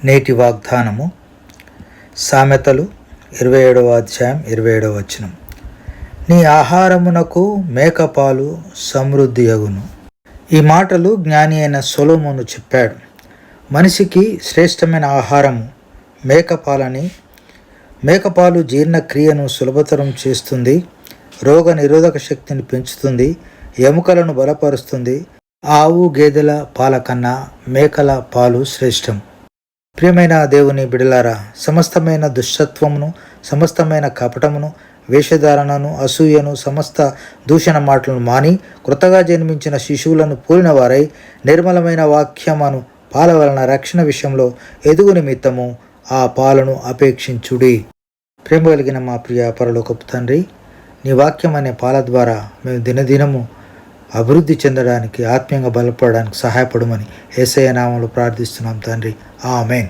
నేటి వాగ్దానము సామెతలు 27వ అధ్యాయం 27వ వచనం. నీ ఆహారమునకు మేకపాలు సమృద్ధి అగును. ఈ మాటలు జ్ఞాని అయిన సొలొమోను చెప్పాడు. మనిషికి శ్రేష్టమైన ఆహారము మేకపాలని. మేకపాలు జీర్ణక్రియను సులభతరం చేస్తుంది, రోగ నిరోధక శక్తిని పెంచుతుంది, ఎముకలను బలపరుస్తుంది. ఆవు గేదెల పాల కన్నా మేకల పాలు శ్రేష్టం. ప్రియమైన దేవుని బిడలారా, సమస్తమైన దుష్టత్వమును, సమస్తమైన కపటమును, వేషధారణను, అసూయను, సమస్త దూషణ మాటలను మాని కృతగా జన్మించిన శిశువులను పూలిన వారై నిర్మలమైన వాక్యమును పాల వలన రక్షణ విషయంలో ఎదుగు నిమిత్తము ఆ పాలను అపేక్షించుడి. ప్రేమ కలిగిన మా ప్రియ పరలోకపు తండ్రి, నీ వాక్యం అనే పాల ద్వారా మేము దినదినము అభివృద్ధి చెందడానికి, ఆత్మీయంగా బలపడడానికి సహాయపడమని యేసయ్య నామములో ప్రార్థిస్తున్నాం తండ్రి. ఆమేన్.